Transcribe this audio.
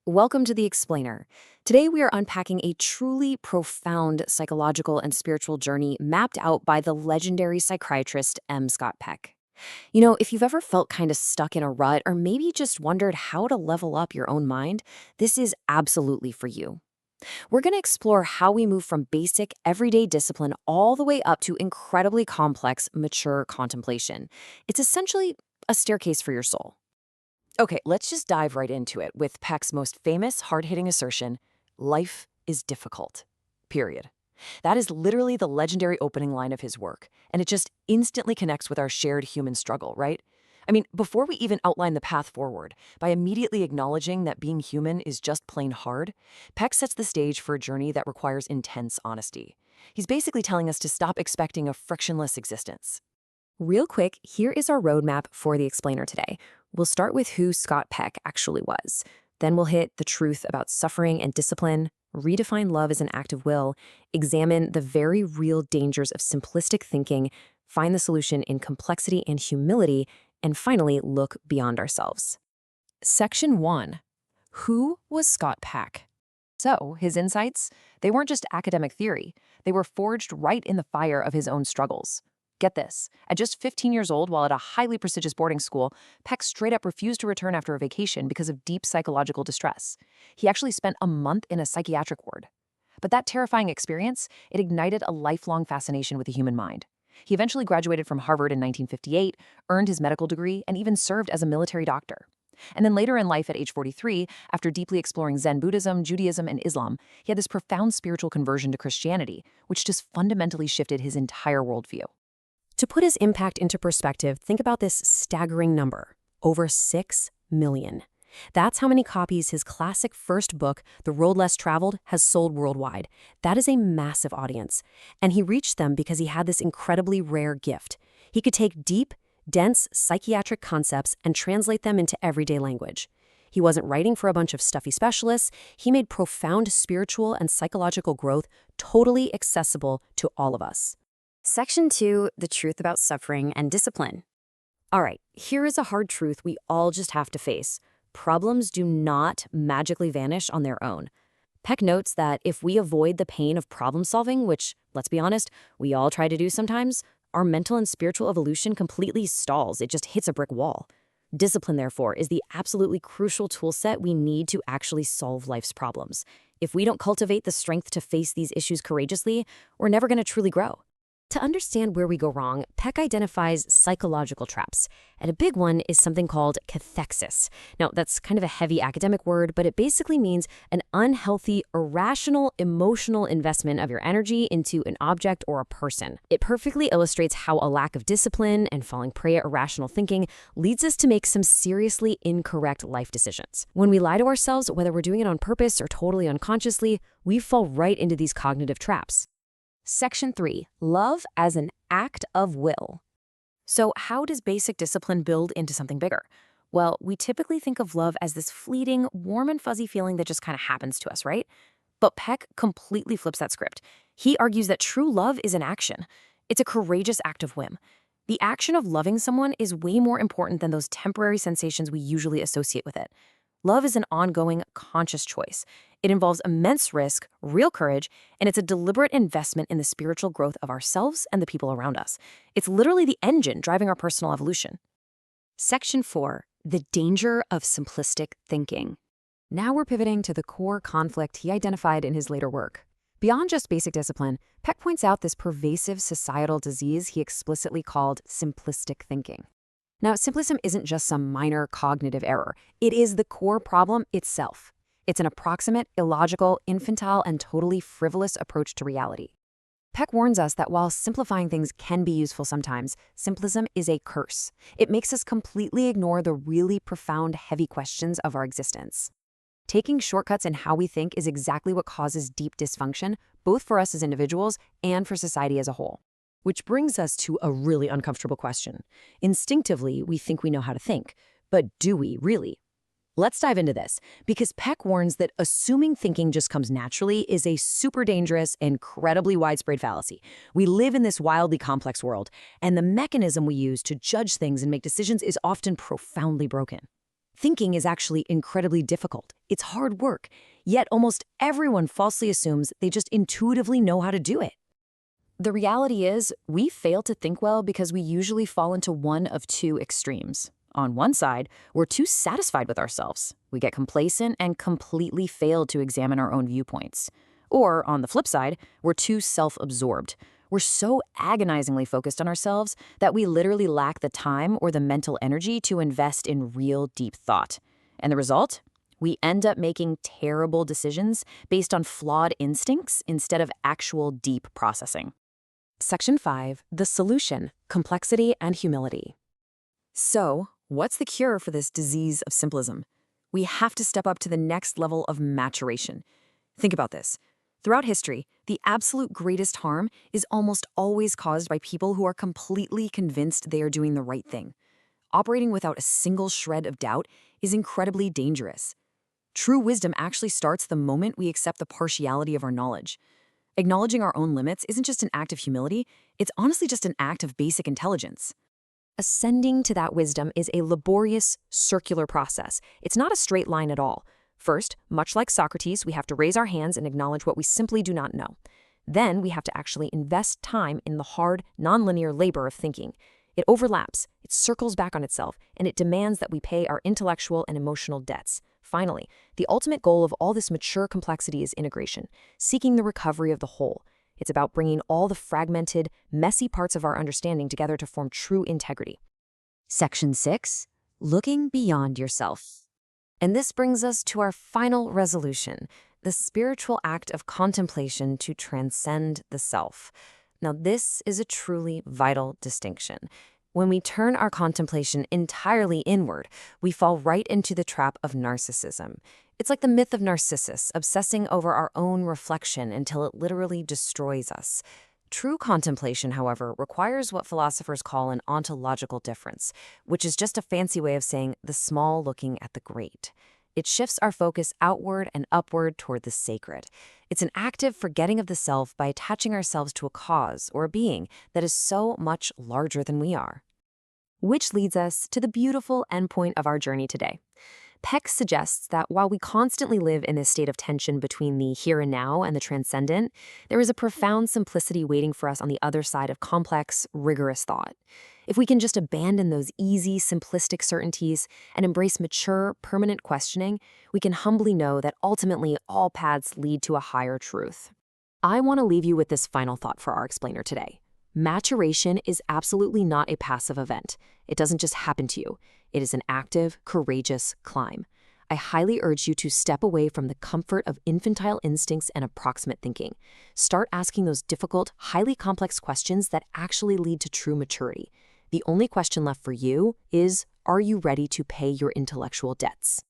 Welcome to The Explainer. Today we are unpacking a truly profound psychological and spiritual journey mapped out by the legendary psychiatrist M. Scott Peck. If you've ever felt kind of stuck in a rut or maybe just wondered how to level up your own mind, this is absolutely for you. We're going to explore how we move from basic, everyday discipline all the way up to incredibly complex, mature contemplation. It's essentially a staircase for your soul. Okay, let's just dive right into it with Peck's most famous hard-hitting assertion, life is difficult, period. That is literally the legendary opening line of his work, and it just instantly connects with our shared human struggle, right? I mean, before we even outline the path forward, by immediately acknowledging that being human is just plain hard, Peck sets the stage for a journey that requires intense honesty. He's basically telling us to stop expecting a frictionless existence. Real quick, here is our roadmap for the explainer today. We'll start with who Scott Peck actually was. Then we'll hit the truth about suffering and discipline, redefine love as an act of will, examine the very real dangers of simplistic thinking, find the solution in complexity and humility, and finally look beyond ourselves. Section 1. Who was Scott Peck? So, his insights? They weren't just academic theory. They were forged right in the fire of his own struggles. Get this, at just 15 years old, while at a highly prestigious boarding school, Peck straight up refused to return after a vacation because of deep psychological distress. He actually spent a month in a psychiatric ward. But that terrifying experience, it ignited a lifelong fascination with the human mind. He eventually graduated from Harvard in 1958, earned his medical degree, and even served as a military doctor. And then later in life at age 43, after deeply exploring Zen Buddhism, Judaism, and Islam, he had this profound spiritual conversion to Christianity, which just fundamentally shifted his entire worldview. To put his impact into perspective, think about this staggering number, over 6 million. That's how many copies his classic first book, The Road Less Traveled, has sold worldwide. That is a massive audience. And he reached them because he had this incredibly rare gift. He could take deep, dense psychiatric concepts and translate them into everyday language. He wasn't writing for a bunch of stuffy specialists. He made profound spiritual and psychological growth totally accessible to all of us. Section 2, the truth about suffering and discipline. All right, here is a hard truth we all just have to face. Problems do not magically vanish on their own. Peck notes that if we avoid the pain of problem solving, which, let's be honest, we all try to do sometimes, our mental and spiritual evolution completely stalls. It just hits a brick wall. Discipline, therefore, is the absolutely crucial tool set we need to actually solve life's problems. If we don't cultivate the strength to face these issues courageously, we're never going to truly grow. To understand where we go wrong, Peck identifies psychological traps, and a big one is something called cathexis. Now, that's kind of a heavy academic word, but it basically means an unhealthy, irrational, emotional investment of your energy into an object or a person. It perfectly illustrates how a lack of discipline and falling prey to irrational thinking leads us to make some seriously incorrect life decisions. When we lie to ourselves, whether we're doing it on purpose or totally unconsciously, we fall right into these cognitive traps. Section 3. Love as an act of will. So how does basic discipline build into something bigger? Well, we typically think of love as this fleeting, warm and fuzzy feeling that just kind of happens to us, right? But Peck completely flips that script. He argues that true love is an action. It's a courageous act of whim. The action of loving someone is way more important than those temporary sensations we usually associate with it. Love is an ongoing, conscious choice. It involves immense risk, real courage, and it's a deliberate investment in the spiritual growth of ourselves and the people around us. It's literally the engine driving our personal evolution. Section 4. The danger of simplistic thinking. Now we're pivoting to the core conflict he identified in his later work. Beyond just basic discipline, Peck points out this pervasive societal disease he explicitly called simplistic thinking. Now, simplism isn't just some minor cognitive error. It is the core problem itself. It's an approximate, illogical, infantile, and totally frivolous approach to reality. Peck warns us that while simplifying things can be useful sometimes, simplism is a curse. It makes us completely ignore the really profound, heavy questions of our existence. Taking shortcuts in how we think is exactly what causes deep dysfunction, both for us as individuals and for society as a whole. Which brings us to a really uncomfortable question. Instinctively, we think we know how to think, but do we really? Let's dive into this, because Peck warns that assuming thinking just comes naturally is a super dangerous, incredibly widespread fallacy. We live in this wildly complex world, and the mechanism we use to judge things and make decisions is often profoundly broken. Thinking is actually incredibly difficult. It's hard work, yet almost everyone falsely assumes they just intuitively know how to do it. The reality is, we fail to think well because we usually fall into one of two extremes. On one side, we're too satisfied with ourselves. We get complacent and completely fail to examine our own viewpoints. Or, on the flip side, we're too self-absorbed. We're so agonizingly focused on ourselves that we literally lack the time or the mental energy to invest in real deep thought. And the result? We end up making terrible decisions based on flawed instincts instead of actual deep processing. Section 5, the solution, complexity and humility. So, what's the cure for this disease of simplism? We have to step up to the next level of maturation. Think about this. Throughout history, the absolute greatest harm is almost always caused by people who are completely convinced they are doing the right thing. Operating without a single shred of doubt is incredibly dangerous. True wisdom actually starts the moment we accept the partiality of our knowledge. Acknowledging our own limits isn't just an act of humility, it's honestly just an act of basic intelligence. Ascending to that wisdom is a laborious, circular process. It's not a straight line at all. First, much like Socrates, we have to raise our hands and acknowledge what we simply do not know. Then we have to actually invest time in the hard, nonlinear labor of thinking. It overlaps, it circles back on itself, and it demands that we pay our intellectual and emotional debts. Finally, the ultimate goal of all this mature complexity is integration, seeking the recovery of the whole. It's about bringing all the fragmented, messy parts of our understanding together to form true integrity. Section 6, looking beyond yourself. And this brings us to our final resolution, the spiritual act of contemplation to transcend the self. Now, this is a truly vital distinction. When we turn our contemplation entirely inward, we fall right into the trap of narcissism. It's like the myth of Narcissus, obsessing over our own reflection until it literally destroys us. True contemplation, however, requires what philosophers call an ontological difference, which is just a fancy way of saying the small looking at the great. It shifts our focus outward and upward toward the sacred. It's an active forgetting of the self by attaching ourselves to a cause or a being that is so much larger than we are. Which leads us to the beautiful endpoint of our journey today. Peck suggests that while we constantly live in this state of tension between the here and now and the transcendent, there is a profound simplicity waiting for us on the other side of complex, rigorous thought. If we can just abandon those easy, simplistic certainties and embrace mature, permanent questioning, we can humbly know that ultimately all paths lead to a higher truth. I want to leave you with this final thought for our explainer today. Maturation is absolutely not a passive event. It doesn't just happen to you. It is an active, courageous climb. I highly urge you to step away from the comfort of infantile instincts and approximate thinking. Start asking those difficult, highly complex questions that actually lead to true maturity. The only question left for you is, are you ready to pay your intellectual debts?